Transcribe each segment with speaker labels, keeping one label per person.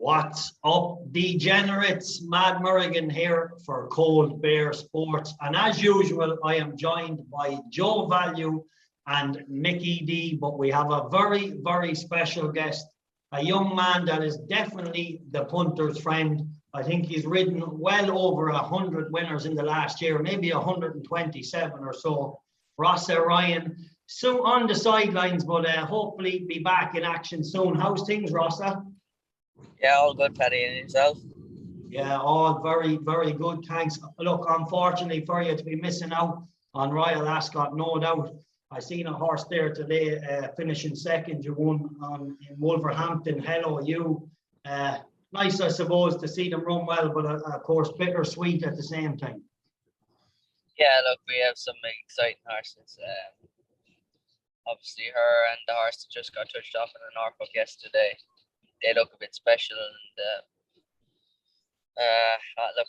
Speaker 1: What's up, degenerates? Mad Merrigan here for Cold Bear Sports. And as usual, I am joined by 𝗀𝗧𝗪𝗀 and Mickey D. But we have a very, very special guest, a young man that is definitely the punter's friend. I think he's ridden well over 100 winners in the last year, maybe 127 or so. Rossa Ryan, so on the sidelines, but hopefully be back in action soon. How's things, Rossa?
Speaker 2: Yeah, all good, Paddy, and yourself?
Speaker 1: Yeah, all very, very good. Thanks. Look, unfortunately for you to be missing out on Royal Ascot, no doubt. I seen a horse there today finishing second. You won in Wolverhampton. Hello, you. Nice, I suppose, to see them run well, but of course, bittersweet at the same time.
Speaker 2: Yeah, look, we have some exciting horses. Obviously, her and the horse that just got touched off in the Norfolk yesterday. They look a bit special, and look,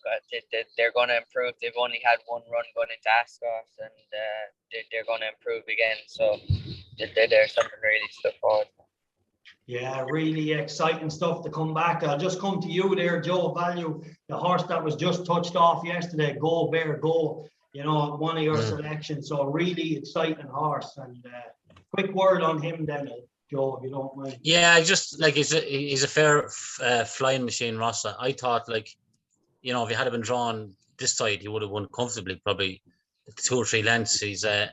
Speaker 2: they're going to improve. They've only had one run going into Ascot, and they're going to improve again. So there's something really to look forward to.
Speaker 1: Yeah, really exciting stuff to come back. I'll just come to you there, 𝗀𝗧𝗪𝗀, the horse that was just touched off yesterday. Go Bear Go, you know, one of your selections. So really exciting horse. And quick word on him then, Joe, if you don't mind.
Speaker 3: Yeah, I just like he's a fair flying machine, Rossa. I thought, like, you know, if he had been drawn this side, he would have won comfortably, probably 2 or 3 lengths. He's a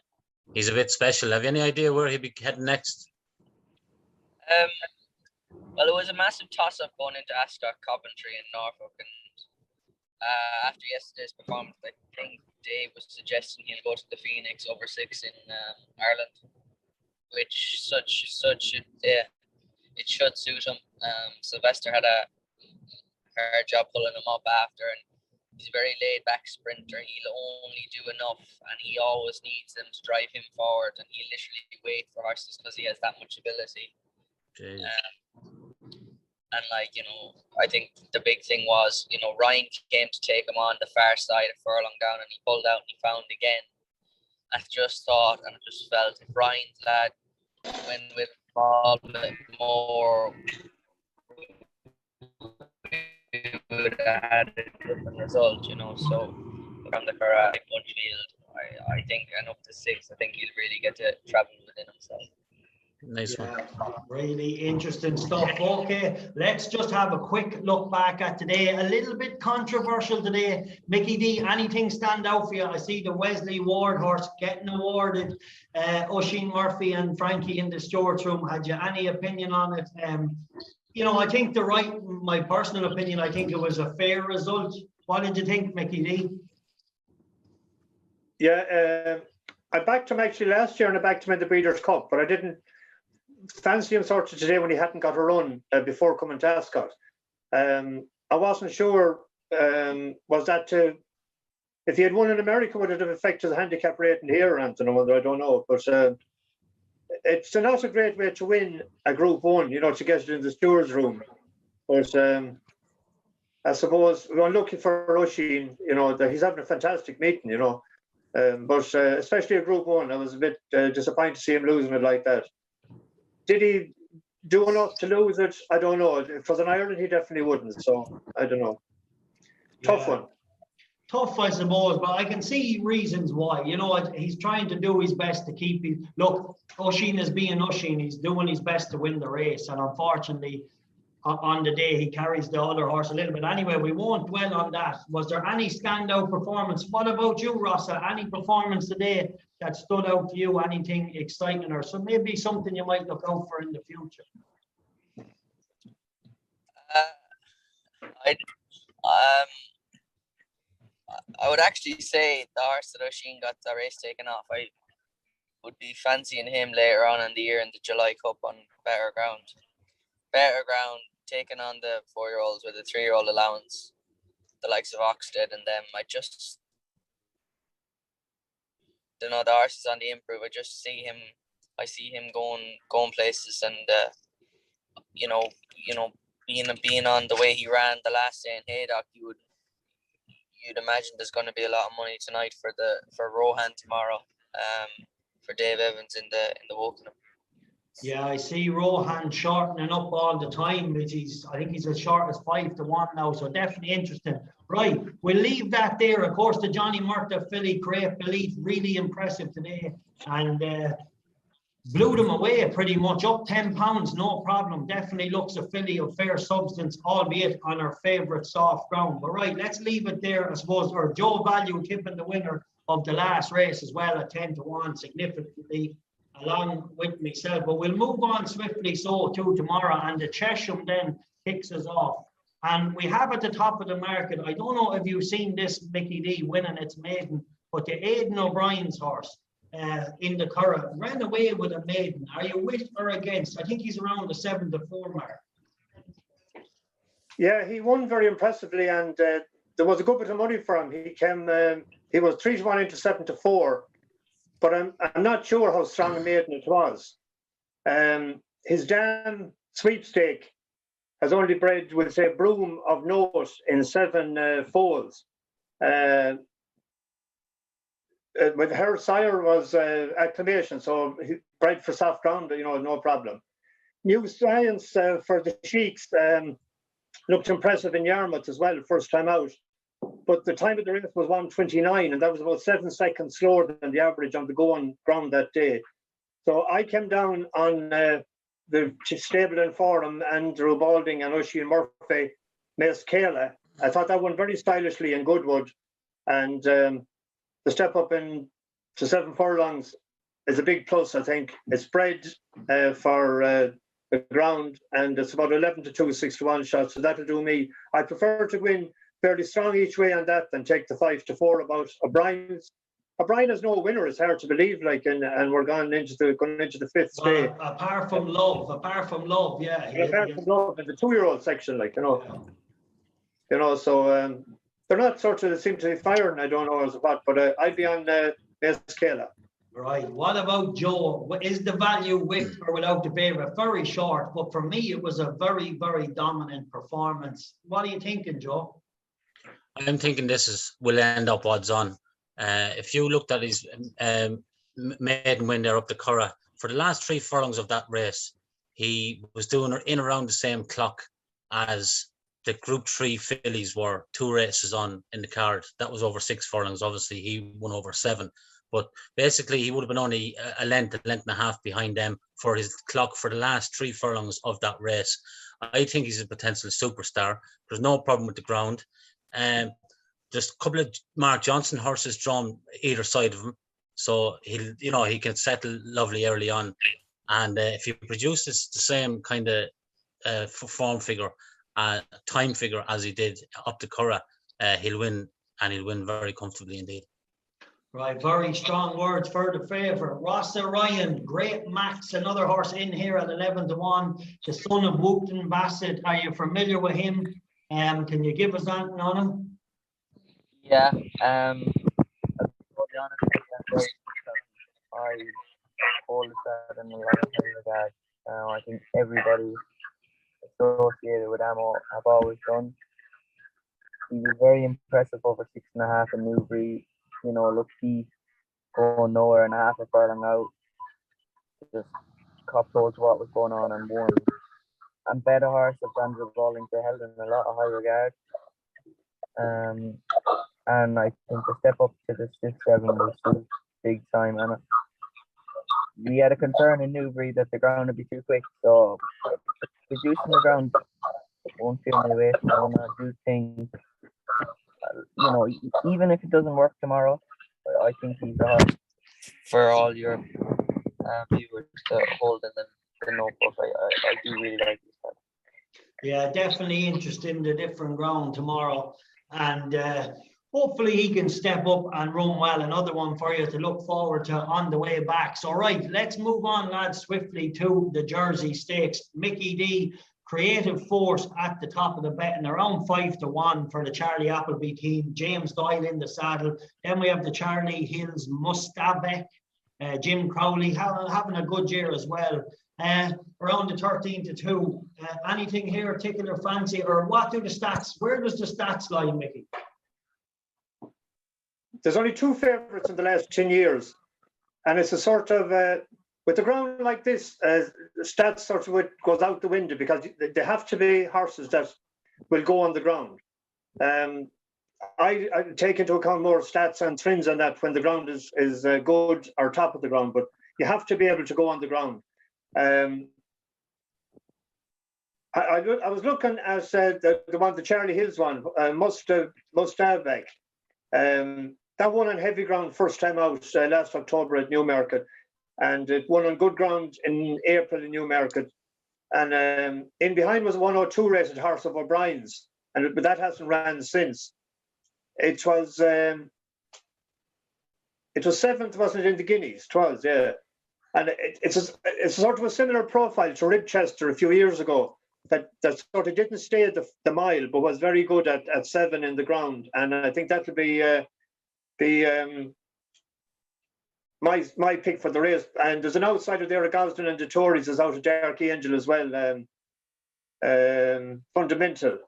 Speaker 3: bit special. Have you any idea where he'd be heading next?
Speaker 2: Well, it was a massive toss-up going into Ascot, Coventry, and Norfolk, and after yesterday's performance, I think Dave was suggesting he'll go to the Phoenix over 6 in Ireland, which it should suit him. Sylvester had a hard job pulling him up after, and he's a very laid-back sprinter. He'll only do enough, and he always needs them to drive him forward, and he'll literally wait for horses because he has that much ability. And like, you know, I think the big thing was, you know, Ryan came to take him on the far side of Furlong Down, and he pulled out and he found again. I just thought and I just felt if Ryan's lad went with a small bit more, we would have had a different result, you know. So from the Ferrari Bunchfield, I think, and up to 6, I think he'll really get to travel within himself.
Speaker 3: Nice one.
Speaker 1: Really interesting stuff. Okay, let's just have a quick look back at today. A little bit controversial today. Mickey D, anything stand out for you? I see the Wesley Ward horse getting awarded. Oisin Murphy and Frankie in the stewards room. Had you any opinion on it? You know, I think my personal opinion, I think it was a fair result. What did you think, Mickey D?
Speaker 4: Yeah, I backed him actually last year, and I backed him in the Breeders' Cup, but I didn't fancy him sort of today when he hadn't got a run before coming to Ascot. I wasn't sure, was that if he had won in America, would it have affected the handicap rating here or anything? I don't know, but it's not a great way to win a Group 1, you know, to get it in the stewards room. But I suppose we're looking for Oisin, you know, that he's having a fantastic meeting, you know. But especially a Group 1, I was a bit disappointed to see him losing it like that. Did he do enough to lose it? I don't know. If it was in Ireland, he definitely wouldn't. So I don't know. Tough one.
Speaker 1: Tough, I suppose, but I can see reasons why. You know, he's trying to do his best to keep it. Look, Oisin is being Oisin. He's doing his best to win the race, and unfortunately, on the day he carries the other horse a little bit. Anyway, we won't dwell on that. Was there any standout performance? What about you, Rossa? Any performance today that stood out to you? Anything exciting, or so maybe something you might look out for in the future?
Speaker 2: I would actually say the horse that Oisin got the race taken off, I would be fancying him later on in the year in the July Cup on better ground. Better ground, taking on the 4-year-olds with a 3-year-old allowance, the likes of Oxted and them. I just don't know, the horse is on the improve. I see him going places, and you know, being on the way he ran the last day in Haydock, you'd imagine there's going to be a lot of money tonight for Rohan tomorrow, for Dave Evans in the Wokingham.
Speaker 1: Yeah, I see Rohan shortening up all the time, which I think he's as short as 5-1 now, so definitely interesting. Right, we'll leave that there. Of course, the Johnny Murtagh filly, 𝗨𝗱𝗊𝗍, really impressive today, and blew them away pretty much, up 10 pounds, no problem. Definitely looks a filly of fair substance, albeit on her favourite soft ground. But right, let's leave it there, I suppose. Or 𝗨𝗪𝗍𝗀𝗍 the winner of the last race as well at 10-1, significantly, along with myself. But we'll move on swiftly to tomorrow, and the Chesham then kicks us off. And we have at the top of the market, I don't know if you've seen this Mickey D winning its maiden, but the Aidan O'Brien's horse in the Curragh ran away with a maiden. Are you with or against? I think he's around the 7-4 mark.
Speaker 4: Yeah, he won very impressively, and there was a good bit of money for him. He came, he was 3-1 into 7-4. But I'm not sure how strong a maiden it was. His dam sweepstake has only bred with, say, Broom of note in 7 foals. With her sire was acclamation, so he bred for soft ground, you know, no problem. New Science for the Sheiks looked impressive in Yarmouth as well, first time out. But the time of the race was 1:29, and that was about 7 seconds slower than the average on the going ground that day. So I came down on the stable in Forum, Andrew Balding and Oisin Murphy, 𝗪𝗍𝗀. I thought that one very stylishly in Goodwood, and the step up in to 7 furlongs is a big plus. I think it's bred for the ground, and it's about 11-2, 6-1 shot. So that'll do me. I prefer to win fairly strong each way on that than take the 5-4 about O'Brien's. O'Brien has no winner. It's hard to believe, like, and we're going into the 5th day.
Speaker 1: Apart from love, yeah.
Speaker 4: Apart from love in the 2-year-old section, like, you know, so they're not sort of, they seem to be firing. I don't know as what, but I'd be on 𝗪𝗍𝗀.
Speaker 1: Right. What about Joe? Is the value with or without the favourite? Very short, but for me, it was a very, very dominant performance. What are you thinking, Joe?
Speaker 3: I'm thinking this will end up odds on. If you looked at his maiden win there up the Curragh, for the last 3 furlongs of that race, he was doing in around the same clock as the Group 3 fillies were 2 races on in the card. That was over 6 furlongs. Obviously, he won over 7. But basically, he would have been only a length and a half behind them for his clock for the last 3 furlongs of that race. I think he's a potential superstar. There's no problem with the ground. Just a couple of Mark Johnson horses drawn either side of him, so he can settle lovely early on. And if he produces the same kind of form figure, time figure as he did up the Curragh, he'll win, and he'll win very comfortably indeed.
Speaker 1: Right, very strong words for the favourite. Rossa Ryan, Great Max, another horse in here at 11-1. The son of Wokingham Stakes. Are you familiar with him? Can you give us anything on him?
Speaker 2: Yeah, I'll be totally honest, I hold that in a lot of regard. I think everybody associated with Amo have always done. He was very impressive over 6.5 in Newbury. You know, look, he going nowhere and a half a furlong out. Just cop told what was going on and won. And better horse of Andrew Balding they held in a lot of high regard. And I think the step up to the 6-7 was big time. And we had a concern in Newbury that the ground would be too quick. So reducing the ground won't feel my way. I do think, even if it doesn't work tomorrow, I think he's a horse for all your viewers to hold in the notebook. I do really like this one.
Speaker 1: Yeah, definitely interested in the different ground tomorrow. And hopefully he can step up and run well. Another one for you to look forward to on the way back. So, right, let's move on, lads, swiftly to the Jersey Stakes. Mickey D, creative force at the top of the betting, around 5-1 for the Charlie Appleby team. James Doyle in the saddle. Then we have the Charlie Hills Mustabeck, Jim Crowley having a good year as well. Around the 13-2. Anything here particular fancy, or what do the stats? Where does the stats lie, Mickey?
Speaker 4: There's only 2 favourites in the last 10 years, and it's a sort of with the ground like this, stats sort of goes out the window because they have to be horses that will go on the ground. I take into account more stats and trends on that when the ground is good or top of the ground, but you have to be able to go on the ground. I was looking at the one, the Charlie Hills one, 𝗪𝗏. That won on heavy ground first time out last October at Newmarket, and it won on good ground in April in Newmarket. And in behind was a 102 rated horse of O'Brien's, but that hasn't ran since. It was seventh, wasn't it, in the Guineas? It was, yeah. And it's sort of a similar profile to Ribchester a few years ago. That sort of didn't stay at the mile, but was very good at 7 in the ground. And I think that'll be my pick for the race. And there's an outsider there, a 𝗁𝐿𝐼𝐻 and the Tories is out of 𝗥𝗚 Angel as well. Fundamental.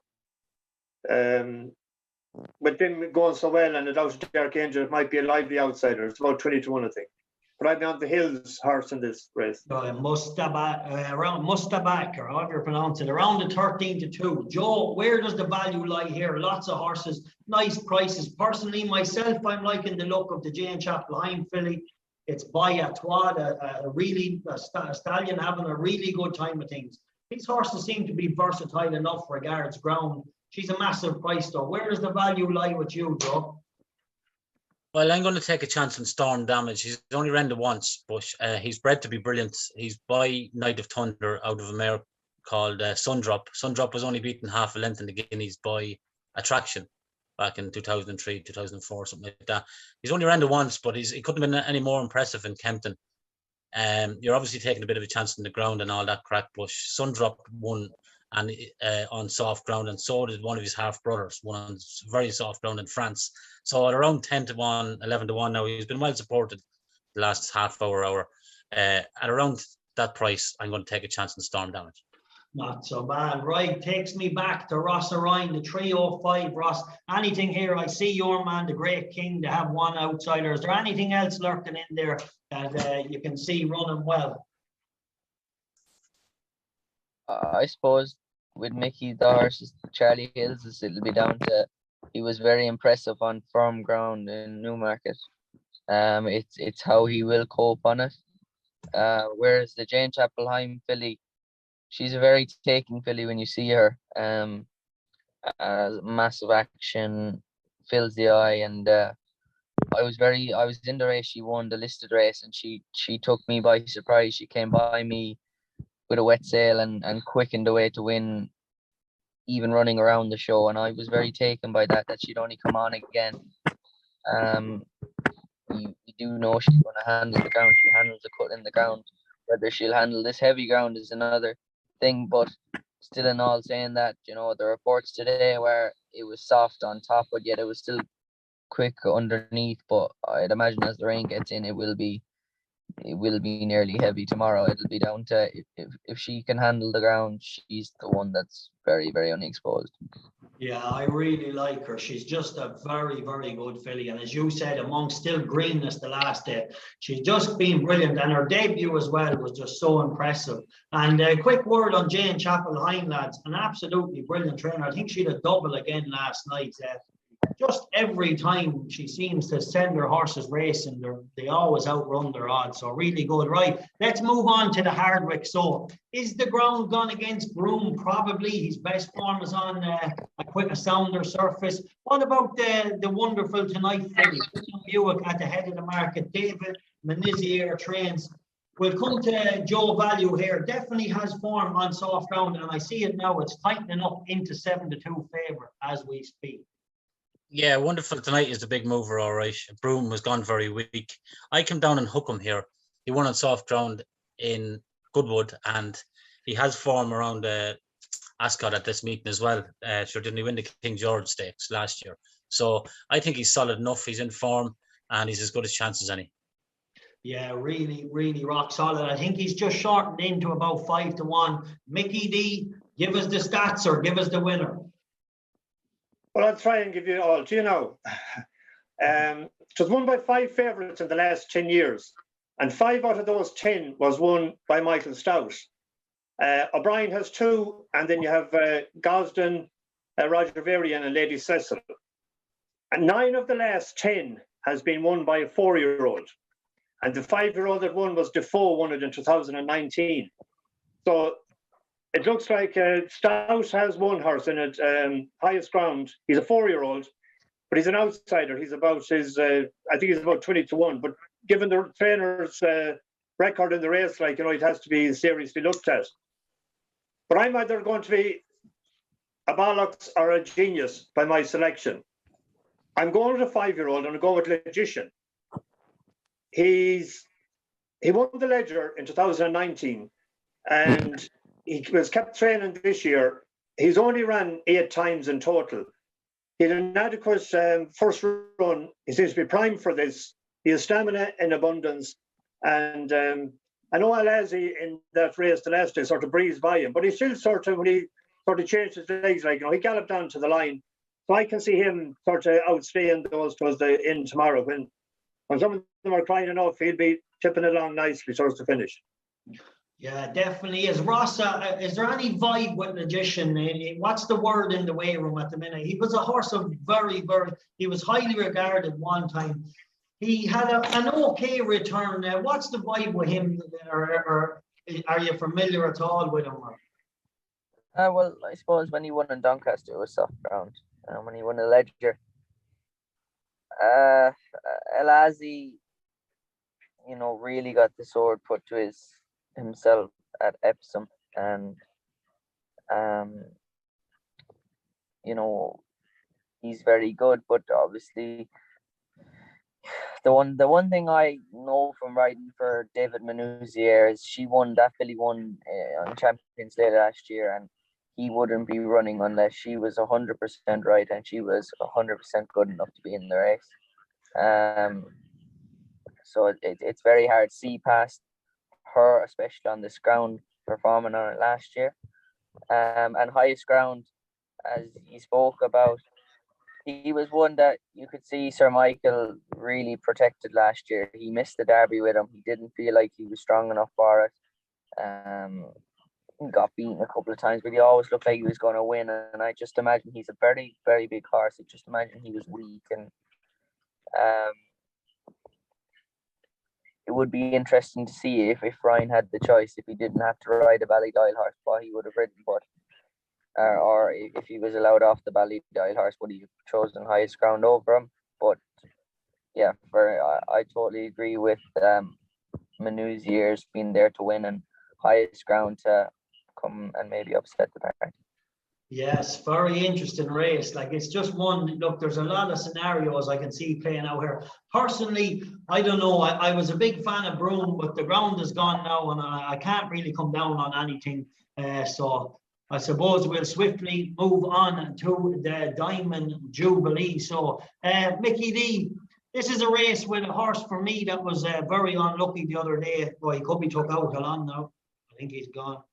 Speaker 4: With them going so well and it out of 𝗥𝗚 Angel, it might be a lively outsider. It's about 20-1, I think. But I'd be on the Hills horse in this race.
Speaker 1: 𝗪𝗏, or however you pronounce it, around the 13-2. Joe, where does the value lie here? Lots of horses, nice prices. Personally, myself, I'm liking the look of the 𝗨𝗱𝗏𝗃 filly. It's by a stallion having a really good time of things. These horses seem to be versatile enough regards ground. She's a massive price though. Where does the value lie with you, Joe?
Speaker 3: Well, I'm going to take a chance on Storm Damage. He's only ran once, but he's bred to be brilliant. He's by Knight of Thunder out of a mare called Sundrop. Sundrop was only beaten half a length in the Guineas by Attraction back in 2003, 2004, something like that. He's only ran once, but he couldn't have been any more impressive in Kempton. You're obviously taking a bit of a chance on the ground and all that crack, but Sundrop won and on soft ground, and so did one of his half brothers, one on very soft ground in France. So at around 10-1, 11-1 now, he's been well supported the last half hour. At around that price, I'm going to take a chance on Storm Damage.
Speaker 1: Not so bad. Right, takes me back to Rossa Ryan, the 305. Ross, anything here? I see your man, the Great King, to have one outsider. Is there anything else lurking in there that you can see running well?
Speaker 2: I suppose with Mickey, the horse, Charlie Hills, it'll be down to, he was very impressive on firm ground in Newmarket. It's how he will cope on it. Whereas the 𝗨𝗱𝗏𝗃 filly, she's a very taking filly when you see her. Massive action, fills the eye, and I was in the race. She won the listed race, and she took me by surprise. She came by me with a wet sail and quickened the way to win, even running around the show. And I was very taken by that she'd only come on again. You do know she's going to handle the ground. She handles the cut in the ground. Whether she'll handle this heavy ground is another thing. But still, in all saying that, you know, the reports today where it was soft on top, but yet it was still quick underneath. But I'd imagine as the rain gets in, it will be nearly heavy tomorrow. It'll be down to if she can handle the ground, she's the one that's very, very unexposed.
Speaker 1: Yeah, I really like her. She's just a very, very good filly. And as you said, amongst still greenness the last day, she's just been brilliant. And her debut as well was just so impressive. And a quick word on 𝗨𝗱𝗏𝗃, lads. An absolutely brilliant trainer. I think she had a double again last night. Just every time she seems to send her horses racing, they always outrun their odds. So really good. Right, let's move on to the Hardwicke. So is the ground gone against Broome? Probably. His best form is on a sounder surface. What about the wonderful tonight filly? Buick at the head of the market. David Menizier trains. We'll come to Joe Value here. Definitely has form on soft ground, and I see it now. It's tightening up into 7-2 favourite as we speak.
Speaker 3: Yeah, wonderful tonight is the big mover, all right. Broome was gone very weak. I came down and hook him here. He won on soft ground in Goodwood, and he has form around Ascot at this meeting as well. Sure, didn't he win the King George Stakes last year? So I think he's solid enough. He's in form, and he's as good as chance as any.
Speaker 1: Yeah, really, really rock solid. I think he's just shortened into about 5-1. Mickey D, give us the stats or give us the winner.
Speaker 4: Well, I'll try and give you all. Do you know, it was won by 5 favourites in the last 10 years. And 5 out of those 10 was won by Michael Stout. O'Brien has 2, and then you have Gosden, Roger Varian, and Lady Cecil. And 9 of the last 10 has been won by a 4-year-old. And the 5-year-old that won was Defoe, won it in 2019. So it looks like Stout has one horse in it, highest ground. He's a 4-year-old, but he's an outsider. He's about I think he's about 20-1. But given the trainer's record in the race, like, it has to be seriously looked at. But I'm either going to be a bollocks or a genius by my selection. I'm going with a 5-year-old, and I'm going with Logician. He won the Ledger in 2019, and he was kept training this year. He's only ran 8 times in total. He had an adequate first run. He seems to be primed for this. He has stamina in abundance, and I know Al-Azi in that race the last day sort of breezed by him, but he still sort of, when he sort of changed his legs, like, he galloped down to the line. So I can see him sort of outstaying those towards the end tomorrow. When some of them are crying enough, he'll be tipping along nicely towards the finish.
Speaker 1: Yeah, definitely is. Rossa, is there any vibe with Logician? What's the word in the weigh room at the minute? He was a horse of he was highly regarded one time. He had an okay return. What's the vibe with him? Or are you familiar at all with him?
Speaker 2: Well, I suppose when he won in Doncaster, it was soft ground. When he won the Ledger, Al-Azi, really got the sword put to himself at Epsom, and he's very good. But obviously, the one thing I know from riding for David Menouzier is she won on Champions Day last year, and he wouldn't be running unless she was 100% right, and she was 100% good enough to be in the race. So it's very hard to see past her, especially on this ground, performing on it last year. And highest ground, as you spoke about, he was one that you could see Sir Michael really protected last year. He missed the Derby with him. He didn't feel like he was strong enough for it. He got beaten a couple of times, but he always looked like he was going to win. And I just imagine he's a very, very big horse. I just imagine he was weak. And it would be interesting to see if Ryan had the choice, if he didn't have to ride a Ballydoyle horse, what he would have ridden. But or if he was allowed off the Ballydoyle horse, would he have chosen highest ground over him? But yeah, I totally agree with Menouziers being there to win and highest ground to come and maybe upset the party.
Speaker 1: Yes, very interesting race. Like, it's just one. Look, there's a lot of scenarios I can see playing out here. Personally, I don't know. I was a big fan of Broome, but the ground is gone now, and I can't really come down on anything. So I suppose we'll swiftly move on to the Diamond Jubilee. So, Mickey D, this is a race with a horse for me that was very unlucky the other day. Well, he could be took out along now. I think he's gone.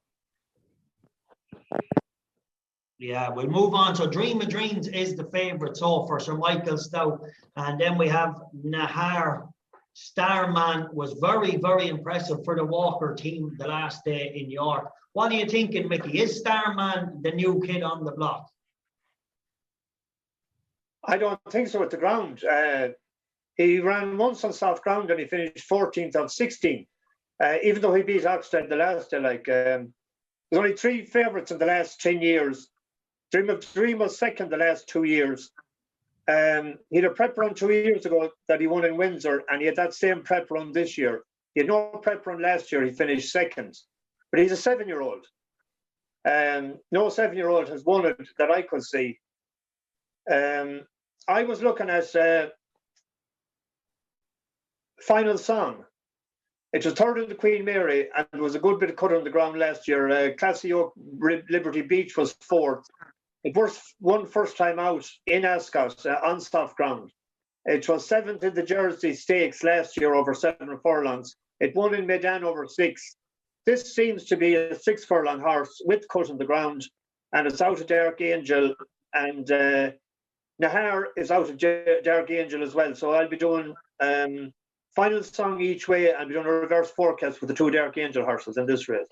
Speaker 1: Yeah, we'll move on. So Dream of Dreams is the favourite for Sir Michael Stout. And then we have Nahar. Starman was very, very impressive for the Walker team the last day in York. What are you thinking, Mickey? Is Starman the new kid on the block?
Speaker 4: I don't think so at the ground. He ran once on soft ground and he finished 14th of 16. Even though he beat Oxted the last day, there's only 3 favourites in the last 10 years. Dream of Dream was second the last 2 years. He had a prep run 2 years ago that he won in Windsor, and he had that same prep run this year. He had no prep run last year. He finished second. But he's a 7-year-old. No 7-year-old has won it that I could see. I was looking at Final Song. It was third in the Queen Mary, and there was a good bit of cut on the ground last year. Classy Oak Liberty Beach was 4th. It won first time out in Ascot on soft ground. It was 7th in the Jersey Stakes last year over 7 furlongs. It won in Medan over 6. This seems to be a 6 furlong horse with cut on the ground, and it's out of Dark Angel, and Nahar is out of Dark Angel as well. So I'll be doing final song each way, and we're going to reverse forecast with the two Dark Angel horses in this race.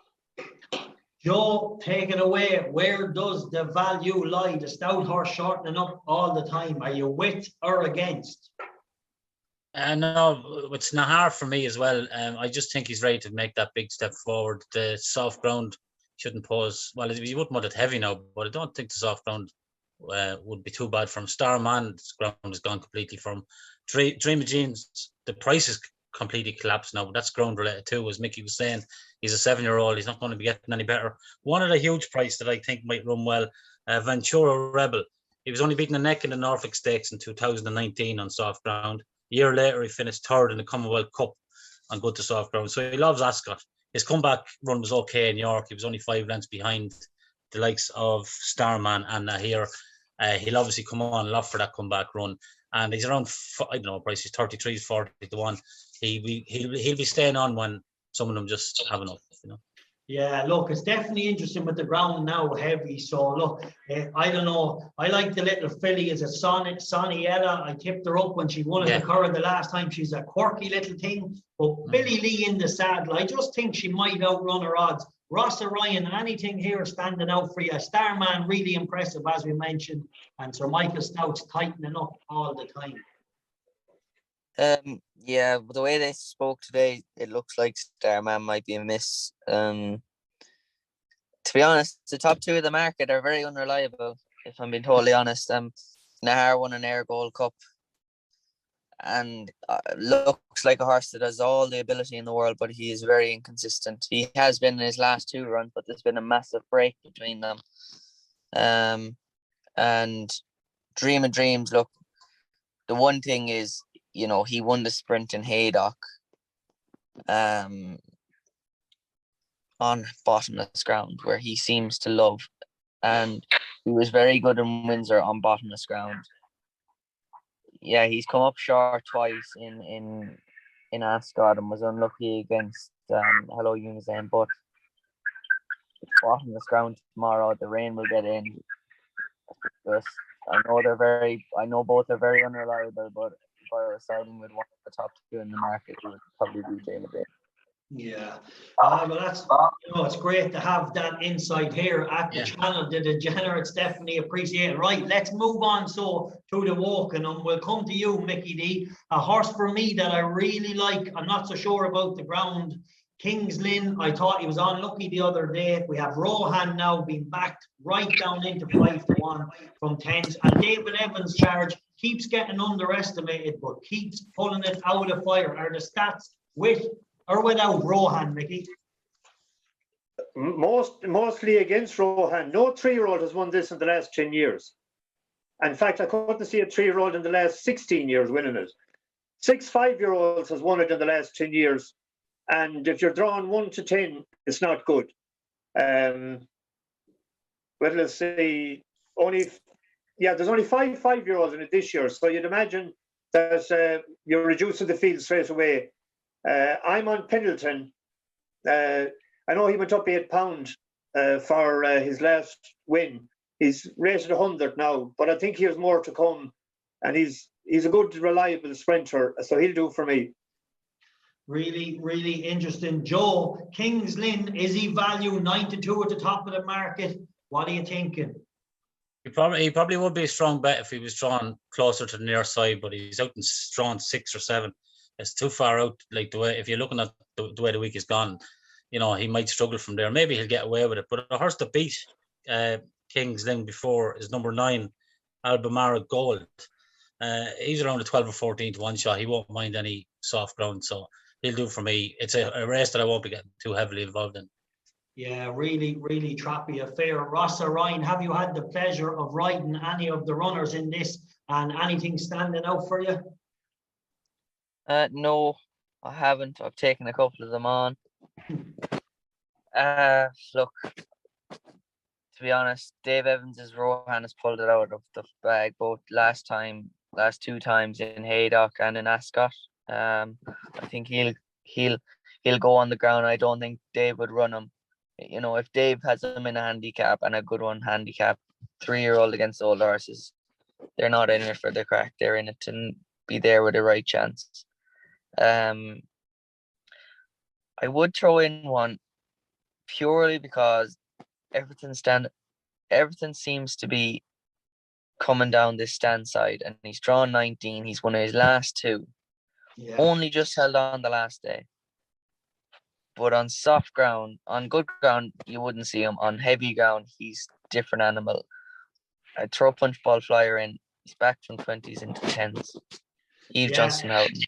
Speaker 1: Joe, take it away. Where does the value lie? The stout horse shortening up all the time. Are you with or against?
Speaker 3: No, it's Nahar for me as well. I just think he's ready to make that big step forward. The soft ground shouldn't pose, well, he wouldn't want it heavy now, but I don't think the soft ground would be too bad from Starman's ground has gone completely from Dream of Jeans. The price is completely collapsed now, but that's ground related too, as Mickey was saying. He's a 7-year-old, he's not going to be getting any better. One of the huge price that I think might run well, Ventura Rebel. He was only beating the neck in the Norfolk Stakes in 2019 on soft ground. A year later, he finished third in the Commonwealth Cup on good to soft ground. So he loves Ascot. His comeback run was okay in York. He was only 5 lengths behind the likes of Starman and Nahir. He'll obviously come on a lot for that comeback run. And he's around, I don't know, price, he's 33, 40 to 1. He'll be staying on when some of them just have enough, you know.
Speaker 1: Yeah, look, it's definitely interesting with the ground now heavy. So look, I don't know. I like the little filly. Is it Sonny-Ella? I tipped her up when she won at the Curragh the last time. She's a quirky little thing. But Billy Lee in the saddle, I just think she might outrun her odds. Rossa Ryan, anything here standing out for you? Starman, really impressive, as we mentioned. And Sir Michael Stout's tightening up all the time.
Speaker 2: Yeah, the way they spoke today, it looks like Starman might be a miss. To be honest, the top two of the market are very unreliable, if I'm being totally honest. Nahar won an Air Gold Cup and looks like a horse that has all the ability in the world, but he is very inconsistent. He has been in his last 2 runs, but there's been a massive break between them. And Dream of Dreams, look, the one thing is, you know, he won the sprint in Haydock on bottomless ground, where he seems to love, and he was very good in Windsor on bottomless ground. Yeah, he's come up short twice in Ascot and was unlucky against 𝗨𝗨𝗱𝗮𝗃, but bottomless ground tomorrow, the rain will get in. Just, I know both are very unreliable, but if I were siding with one of the top 2 in the market, it would probably be James Bay.
Speaker 1: Yeah, well, that's, you know, it's great to have that insight here at the channel. The degenerates definitely appreciate it. Right, let's move on to the Wokingham. We'll come to you, Mickey D. A horse for me that I really like. I'm not so sure about the ground. King's Lynn, I thought he was unlucky the other day. We have Rohan now being backed right down into 5 to 1 from 10s. And David Evans' charge keeps getting underestimated, but keeps pulling it out of fire. Are the stats with or without Rohan, Mickey?
Speaker 4: Mostly against Rohan. No 3-year-old has won this in the last 10 years. In fact, I couldn't see a 3-year-old in the last 16 years winning it. 6 5-year-olds has won it in the last 10 years. And if you're drawing 1 to 10, it's not good. But let's see, there's only 5 5-year-olds in it this year. So you'd imagine that you're reducing the field straight away. I'm on Pendleton. I know he went up £8 for his last win. He's rated 100 now, but I think he has more to come. And he's a good, reliable sprinter, so he'll do for me.
Speaker 1: Really, really interesting. Joe, King's Lynn, is he value 9 to 2 at the top of the market? What are you thinking?
Speaker 3: He probably would be a strong bet if he was drawn closer to the near side, but he's out and drawn 6 or 7. It's too far out. Like the way, if you're looking at the way the week is gone, you know, he might struggle from there. Maybe he'll get away with it. But a horse that beat King's Lynn before is number 9, Albemarle Gold. He's around a 12 or 14 to 1 shot. He won't mind any soft ground, so he'll do for me. It's a race that I won't be getting too heavily involved in.
Speaker 1: Yeah, really, really trappy affair. Rossa Ryan, have you had the pleasure of riding any of the runners in this, and anything standing out for you?
Speaker 2: No, I haven't. I've taken a couple of them on. Look, to be honest, Dave Evans' Rohan has pulled it out of the bag both last 2 times in Haydock and in Ascot. I think he'll go on the ground. I don't think Dave would run him. You know, if Dave has him in a handicap, and a good one handicap, 3-year-old against old horses, they're not in it for the crack. They're in it to be there with the right chance. I would throw in one purely because everything seems to be coming down this stand side, and he's drawn 19. He's won his last 2.
Speaker 1: Yeah.
Speaker 2: Only just held on the last day. But on soft ground, on good ground, you wouldn't see him. On heavy ground, he's a different animal. I'd throw punch ball flyer in. He's back from 20s into 10s. Eve Johnston Houghton.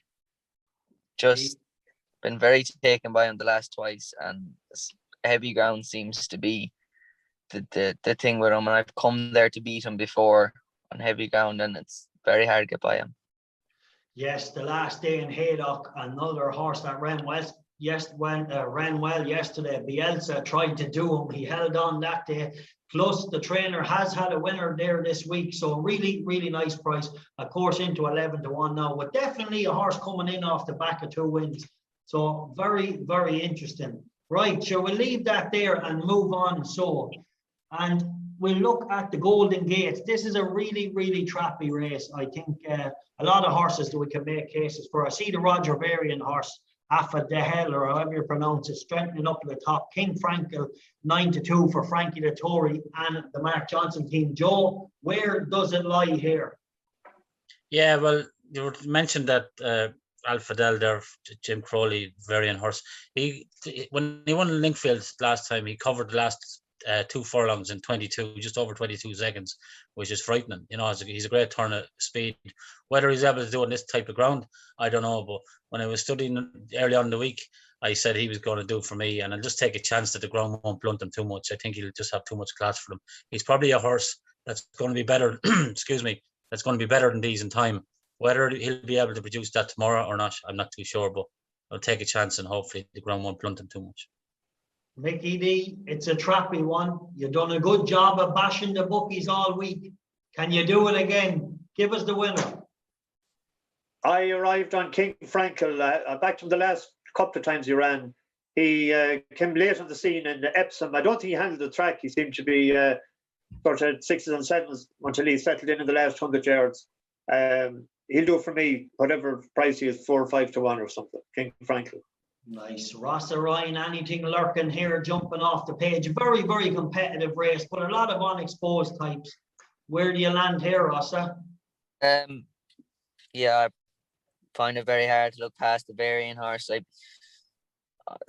Speaker 2: Just been very taken by him the last twice, and heavy ground seems to be the thing with him. And I've come there to beat him before on heavy ground, and it's very hard to get by him.
Speaker 1: Yes, the last day in Haydock, another horse that ran well yesterday. Bielsa tried to do him. He held on that day. Plus, the trainer has had a winner there this week. So really, really nice price. Of course, into 11-1 now. But definitely a horse coming in off the back of 2 wins. So very, very interesting. Right, so we'll leave that there and move on. So, and we'll look at the Golden Gate. This is a really, really trappy race. I think a lot of horses that we can make cases for. I see the Roger Varian horse, 𝗨𝗪𝗱𝗯𝗲, or however you pronounce it, strengthening up to the top. King Frankel, 9-2 for Frankie Dettori and the Mark Johnson team. Joe, where does it lie here?
Speaker 3: Yeah, well, you mentioned that 𝗨𝗪𝗱𝗯𝗲 there, Jim Crowley, Varian horse. When he won Linkfield last time, he covered the last 2 furlongs in 22, just over 22 seconds, which is frightening. You know, he's a great turn of speed. Whether he's able to do it on this type of ground, I don't know. But when I was studying early on in the week, I said he was going to do for me, and I'll just take a chance that the ground won't blunt him too much. I think he'll just have too much class for him. He's probably a horse that's going to be better. Excuse me, that's going to be better than these in time. Whether he'll be able to produce that tomorrow or not, I'm not too sure. But I'll take a chance, and hopefully the ground won't blunt him too much.
Speaker 1: Mickey D, it's a trappy one. You've done a good job of bashing the bookies all week. Can you do it again? Give us the winner.
Speaker 4: I arrived on King Frankel. I backed him the last couple of times he ran. He came late on the scene in Epsom. I don't think he handled the track. He seemed to be sort of 6s and 7s until he settled in the last 100 yards. He'll do for me, whatever price he is, 4 or 5-1 or something. King Frankel.
Speaker 1: Nice. Rossa Ryan, anything lurking here, jumping off the page. Very, very competitive race, but a lot of unexposed types. Where do you land here, Rossa?
Speaker 2: Yeah, I find it very hard to look past the Varian horse.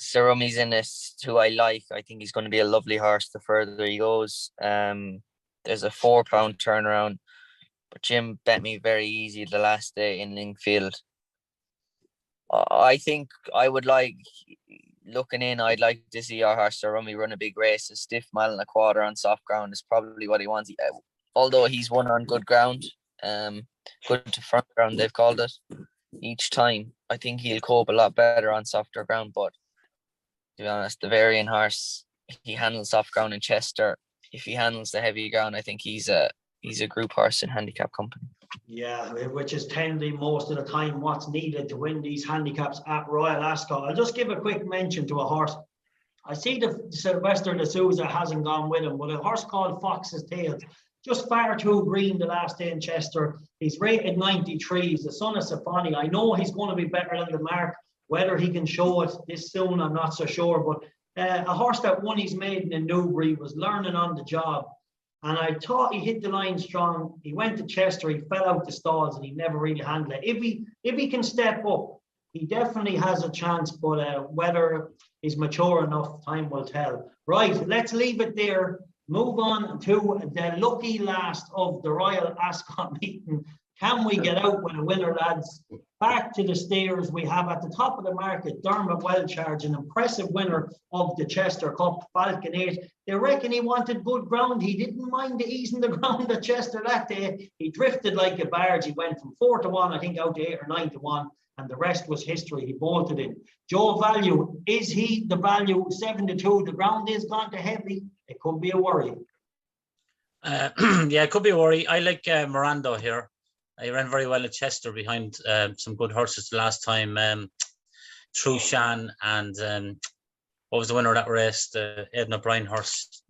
Speaker 2: Sarumi's in this, who I like. I think he's going to be a lovely horse the further he goes. There's a 4-pound turnaround, but Jim bet me very easy the last day in Linkfield. I think I would like, looking in, I'd like to see our horse Sarumi run a big race. A stiff mile and a quarter on soft ground is probably what he wants. Although he's won on good ground, good to front ground, they've called it, each time. I think he'll cope a lot better on softer ground. But to be honest, the Varian horse, he handles soft ground in Chester. If he handles the heavy ground, I think he's a group horse in handicap company.
Speaker 1: Yeah, which is tending most of the time what's needed to win these handicaps at Royal Ascot. I'll just give a quick mention to a horse. I see the Sylvester de Souza hasn't gone with him, but a horse called Fox's Tails, just far too green the last day in Chester. He's rated 93. He's the son of Safani. I know he's going to be better than the mark. Whether he can show it this soon, I'm not so sure. But a horse that won his maiden in Newbury, was learning on the job. And I thought he hit the line strong. He went to Chester, he fell out the stalls, and he never really handled it. If he can step up, he definitely has a chance, but whether he's mature enough, time will tell. Right, let's leave it there. Move on to the lucky last of the Royal Ascot meeting. Can we get out with a winner, lads? Back to the stairs. We have at the top of the market Dermot Welcharge, an impressive winner of the Chester Cup, Falcon 8. They reckon he wanted good ground. He didn't mind easing the ground at Chester that day. He drifted like a barge. He went from 4-1, I think, out to 8 or 9-1, and the rest was history. He bolted in. Joe Value, is he the value? 7-2. The ground is gone to heavy. It could be a worry.
Speaker 3: Yeah, it could be a worry. I like Miranda here. He ran very well at Chester behind some good horses the last time. Trushan and what was the winner of that race? The Aidan O'Brien horse.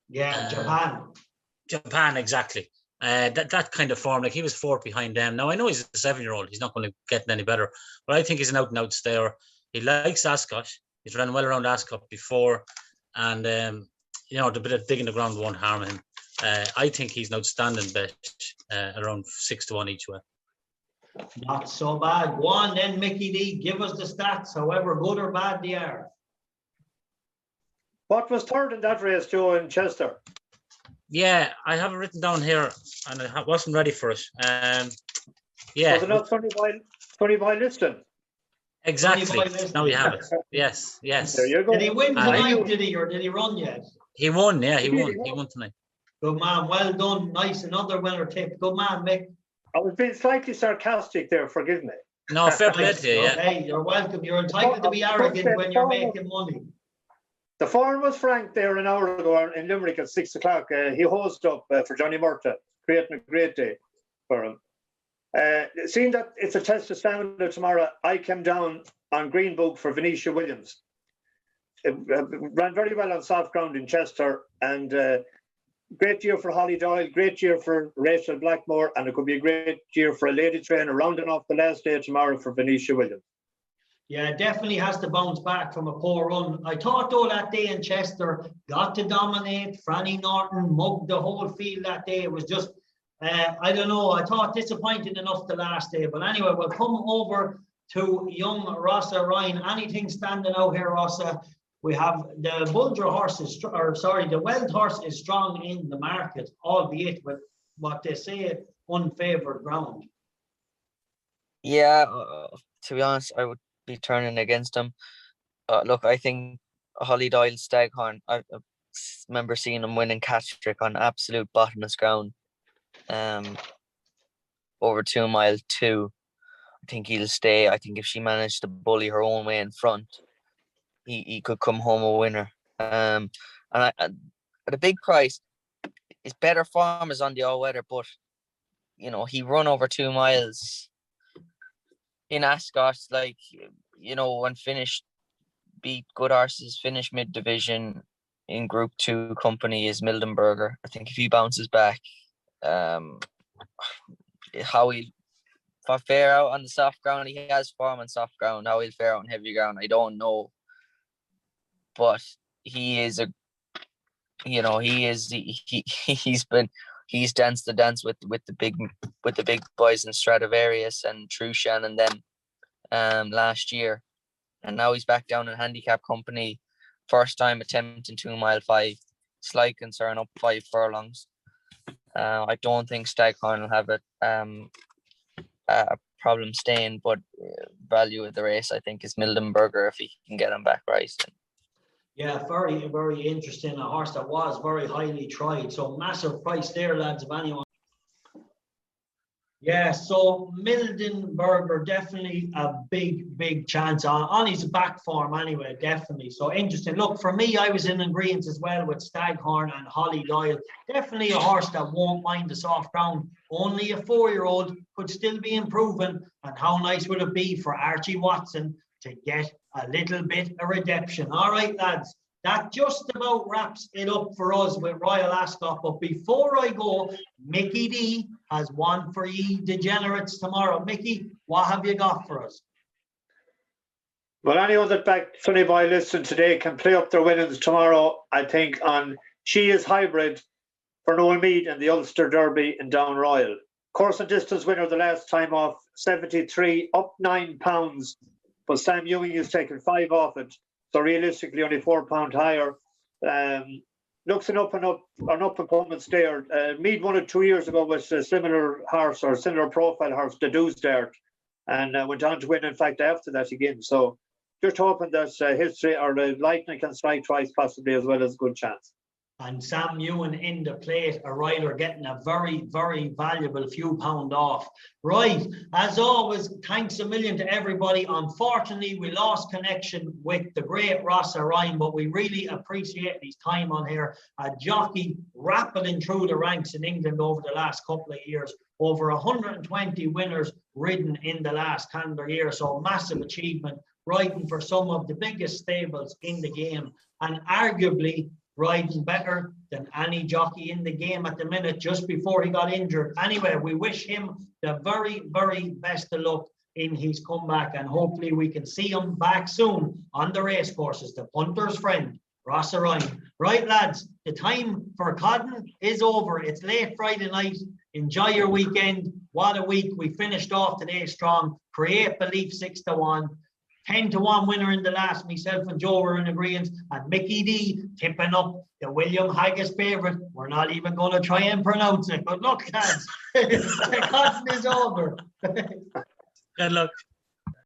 Speaker 1: Yeah, Japan.
Speaker 3: Japan, exactly. That kind of form, like he was 4th behind them. Now I know he's a 7-year-old; he's not going to get any better, but I think he's an out-and-out stayer. He likes Ascot. He's run well around Ascot before, and you know, the bit of digging the ground won't harm him. I think he's an outstanding bet, around 6-1 each way.
Speaker 1: Not so bad. Go on then, Mickey D. Give us the stats, however good or bad they are.
Speaker 4: What was third in that race, Joe, in Chester?
Speaker 3: Yeah, I have it written down here, and I wasn't ready for it. Yeah.
Speaker 4: Was it not 𝗨𝗽𝗱𝗀𝗶𝗴𝗵 𝗀?
Speaker 3: Exactly. Now we have it. Yes, yes.
Speaker 4: There you go.
Speaker 1: Did he win tonight, did he, or did he run yet?
Speaker 3: He won, yeah, he won. He won tonight.
Speaker 1: Good man, well done. Nice, another winner tip. Good man, Mick.
Speaker 4: I was being slightly sarcastic there, forgive me.
Speaker 3: No, fair play to you, yeah.
Speaker 1: Okay, you're welcome. You're entitled to be arrogant when you're making money.
Speaker 4: The form was frank there an hour ago in Limerick at 6 o'clock. He hosted up for Johnny Murtagh, creating a great day for him. Seeing that it's a test of stamina tomorrow, I came down on Green Book for Venetia Williams. It ran very well on soft ground in Chester, and great year for Holly Doyle, great year for Rachel Blackmore, and it could be a great year for a lady trainer rounding off the last day tomorrow for Venetia Williams.
Speaker 1: Yeah, definitely has to bounce back from a poor run. I thought though that day in Chester got to dominate. Franny Norton mugged the whole field that day. It was just, I don't know, I thought disappointing enough the last day. But anyway, we'll come over to young Rossa Ryan. Anything standing out here, Rossa? We have the Bulger horse is, or sorry, the Weld horse is strong in the market, albeit with what they say unfavoured ground.
Speaker 2: Yeah, to be honest, I would be turning against him. Look, I think Holly Doyle Staghorn, I remember seeing him winning Cattrick on absolute bottomless ground, over 2 mile 2. I think he'll stay. I think if she managed to bully her own way in front, he could come home a winner. And at a big price, his better form is on the all-weather, but you know, he run over 2 miles in Ascot, like, you know, and beat good horses, finished mid-division in Group 2 company is Mildenberger. I think if he bounces back, how he'll fare out on the soft ground, he has form on soft ground. How he'll fare out on heavy ground, I don't know. But he's danced the dance with the big boys in Stradivarius and Trushan and them last year, and now he's back down in handicap company, first time attempting 2 mile 5. Slikens are up 5 furlongs. I don't think Staghorn will have a problem staying, but value of the race I think is Mildenberger if he can get him back right.
Speaker 1: Yeah, very, very interesting. A horse that was very highly tried. So massive price there, lads, if anyone. Yeah, so Mildenberger, definitely a big chance on his back form anyway, definitely. So interesting. Look, for me, I was in agreement as well with Staghorn and Holly Doyle. Definitely a horse that won't mind the soft ground. Only a 4-year-old, could still be improving. And how nice would it be for Archie Watson to get a little bit of redemption? All right, lads. That just about wraps it up for us with Royal Ascot. But before I go, Mickey D has one for ye degenerates tomorrow. Mickey, what have you got for us?
Speaker 4: Well, anyone that backed Sonny Boy Liston today can play up their winnings tomorrow, I think, on She Is Hybrid for Noel Mead and the Ulster Derby in Down Royal. Course and distance winner the last time off, 73, up £9. But Sam Ewing is taking 5 off it. So realistically, only £4 higher. Looks an up and coming stayer. Mead won it 2 years ago with a similar horse or similar profile horse, the Dewsdart, and went on to win, in fact, after that again. So just hoping that history or the lightning can strike twice, possibly, as well as a good chance.
Speaker 1: And Sam Ewan in the plate, a rider getting a very, very valuable few pound off. Right, as always, thanks a million to everybody. Unfortunately, we lost connection with the great Rossa Ryan, but we really appreciate his time on here. A jockey rappelling through the ranks in England over the last couple of years. Over 120 winners ridden in the last calendar year. So massive achievement, riding for some of the biggest stables in the game. And arguably, riding better than any jockey in the game at the minute, just before he got injured. Anyway, we wish him the very, very best of luck in his comeback, and hopefully we can see him back soon on the race courses. The punter's friend, Rossa Ryan. Right, lads, the time for Codden is over. It's late Friday night. Enjoy your weekend. What a week. We finished off today strong. 𝗏𝗡 6-1. 10-1 winner in the last. Myself and Joe were in agreement. And Mickey D tipping up the William Haggis favourite. We're not even going to try and pronounce it. Good luck, lads. The Codden is over.
Speaker 3: Good luck.